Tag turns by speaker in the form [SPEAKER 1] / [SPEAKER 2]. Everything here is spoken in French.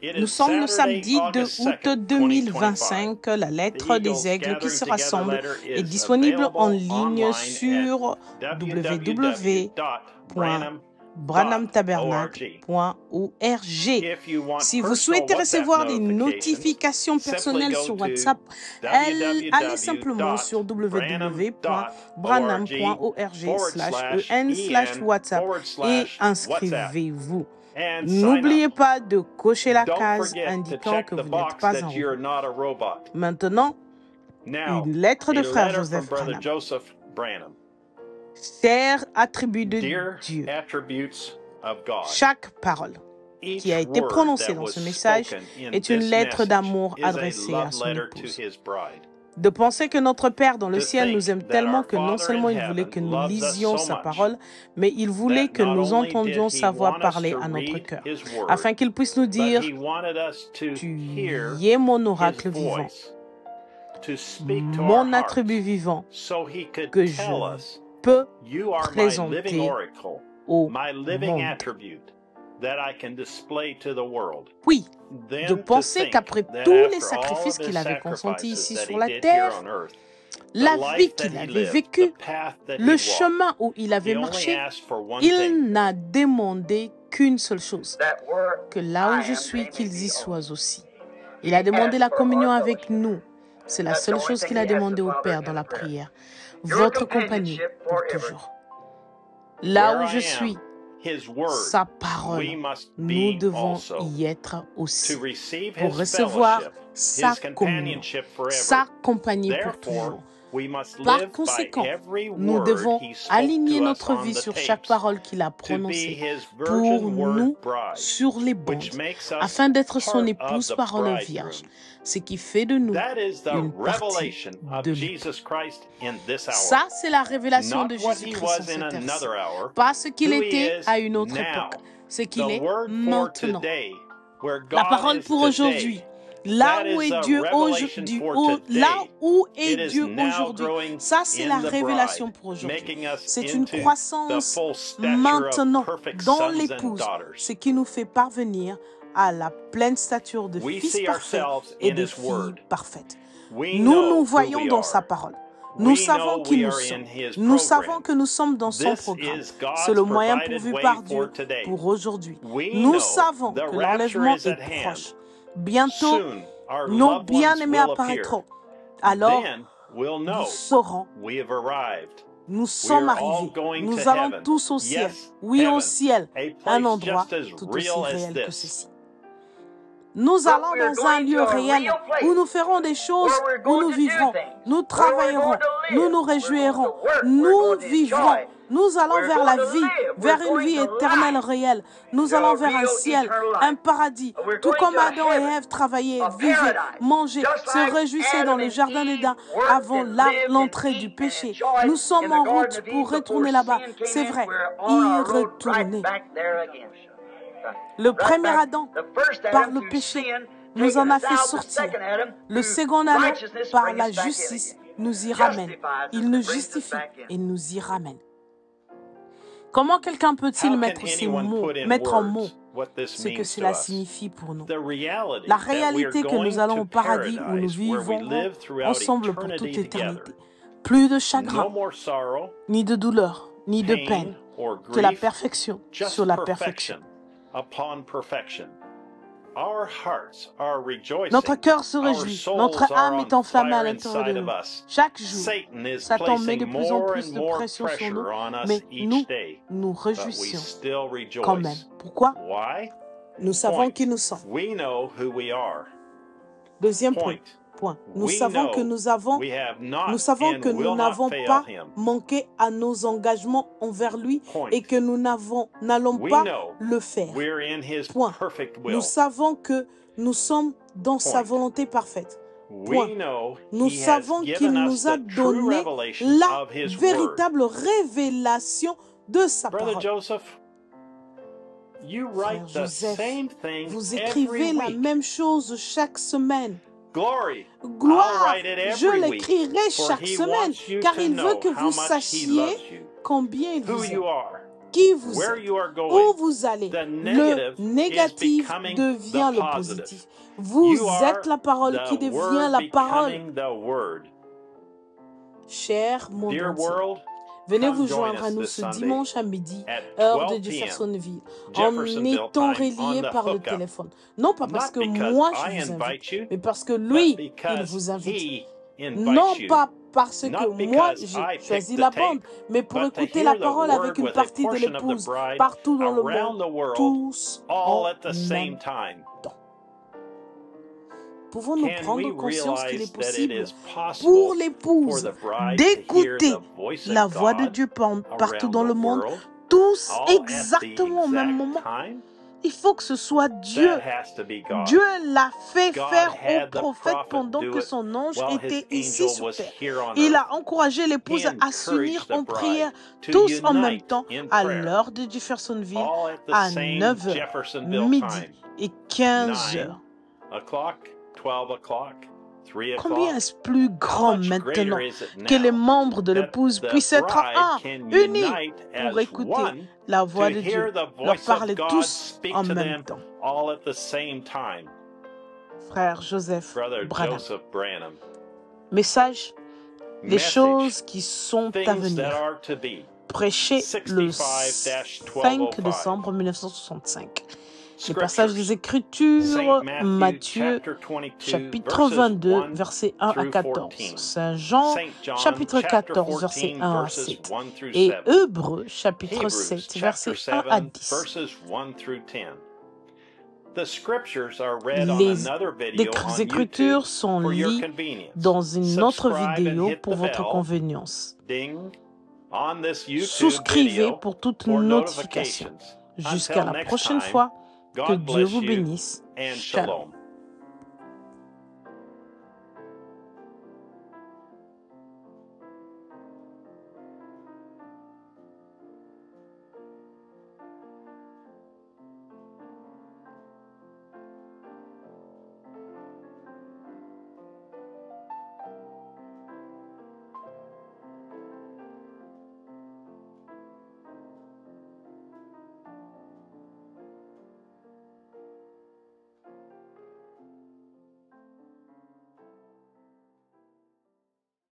[SPEAKER 1] Nous sommes le samedi 2 août 2025. La lettre des aigles qui se rassemblent est disponible en ligne sur www.branhamtabernacle.org. Si vous souhaitez recevoir des notifications personnelles sur WhatsApp, allez simplement sur www.branham.org/en/WhatsApp et inscrivez-vous. N'oubliez pas de cocher la case indiquant que vous n'êtes pas un robot. Maintenant, une lettre de frère Joseph Branham. Chers attributs de Dieu, chaque parole qui a été prononcée dans ce message est une lettre d'amour adressée à son épouse. De penser que notre Père dans le ciel nous aime tellement que non seulement il voulait que nous lisions sa parole, mais il voulait que nous entendions sa voix parler à notre cœur, afin qu'il puisse nous dire « Tu es mon oracle vivant, mon attribut vivant que je peux présenter au monde. » Oui, de penser qu'après tous les sacrifices qu'il avait consentis ici sur la terre, la vie qu'il avait vécue, le chemin où il avait marché, il n'a demandé qu'une seule chose, que là où je suis, qu'ils y soient aussi. Il a demandé la communion avec nous. C'est la seule chose qu'il a demandé au Père dans la prière. Votre compagnie pour toujours. Là où je suis, sa parole, nous devons y être aussi pour recevoir sa communion, sa compagnie pour toujours. Par conséquent, nous devons aligner notre vie sur chaque parole qu'il a prononcée pour nous sur les bandes, afin d'être son épouse parole vierge, ce qui fait de nous une partie de lui. Ça, c'est la révélation de Jésus-Christ en cette heure-ci. Pas ce qu'il était à une autre époque, ce qu'il est maintenant. La parole pour aujourd'hui. Là où est Dieu aujourd'hui, ça c'est la révélation pour aujourd'hui. C'est une croissance maintenant dans l'épouse, ce qui nous fait parvenir à la pleine stature de fils parfaits et de filles parfaites. Nous nous voyons dans sa parole. Nous savons qui nous sommes. Nous savons que nous sommes dans son programme. C'est le moyen pourvu par Dieu pour aujourd'hui. Nous savons que l'enlèvement est proche. Bientôt, nos bien-aimés apparaîtront. Alors, nous saurons. Nous sommes arrivés. Nous allons tous au ciel. Oui, au ciel. Un endroit tout aussi réel que ceci. Nous allons dans un lieu réel où nous ferons des choses, où nous vivrons. Nous travaillerons. Nous nous réjouirons. Nous vivrons. Nous allons vers la vie, vers une vie éternelle réelle. Nous allons vers un ciel, un paradis. Tout comme Adam et Ève travaillaient, vivaient, mangeaient, se réjouissaient dans le jardin d'Éden avant l'entrée du péché. Nous sommes en route pour retourner là-bas. C'est vrai, y retourner. Le premier Adam, par le péché, nous en a fait sortir. Le second Adam, par la justice, nous y ramène. Il nous justifie et nous y ramène. Comment quelqu'un peut-il mettre en mots ce que cela signifie pour nous? La réalité que nous allons au paradis où nous vivrons ensemble pour toute éternité. Plus de chagrin, ni de douleur, ni de peine, que la perfection sur la perfection. Notre cœur se réjouit, notre âme est enflammée à l'intérieur de nous. Chaque jour, Satan met de plus en plus de pression sur nous, mais nous nous réjouissons quand même. Pourquoi? Nous savons qui nous sommes. Deuxième point. Nous savons que nous n'avons pas manqué à nos engagements envers lui et que nous n'allons pas le faire. Point. Nous savons que nous sommes dans sa volonté parfaite. Point. Nous savons qu'il nous a donné la véritable révélation de sa parole. Frère Joseph, vous écrivez la même chose chaque semaine. Gloire, je l'écrirai chaque semaine, car il veut que vous sachiez combien il vous aime, qui vous êtes, où vous allez, le négatif devient le positif. Vous êtes la parole qui devient la parole. Cher monde entier, venez vous joindre à nous ce dimanche à midi, heure de Jeffersonville, en étant reliés par le téléphone. Non pas parce que moi je vous invite, mais parce que lui, il vous invite. Non pas parce que moi j'ai choisi la bande, mais pour écouter la parole avec une partie de l'épouse partout dans le monde, tous en même temps. Pouvons-nous prendre conscience qu'il est possible pour l'épouse d'écouter la voix de Dieu partout dans le monde, tous exactement au même moment? Il faut que ce soit Dieu. Dieu l'a fait faire au prophète pendant que son ange était ici sur terre. Il a encouragé l'épouse à s'unir en prière tous en même temps à l'heure de Jeffersonville à 9h, midi et 15h. Combien est-ce plus grand maintenant que les membres de l'épouse puissent être unis pour écouter la voix de Dieu, leur parler tous en même temps. Frère Joseph Branham. Message, les choses qui sont à venir. Prêché le 5 décembre 1965. Les passages des Écritures, Matthieu, chapitre 22, versets 1 à 14. Saint Jean, chapitre 14, versets 1 à 7. Et Hébreux, chapitre 7, versets 1 à 10. Les Écritures sont liées dans une autre vidéo pour votre convenience. Souscrivez pour toute notification. Jusqu'à la prochaine fois. Que Dieu vous bénisse. Shalom.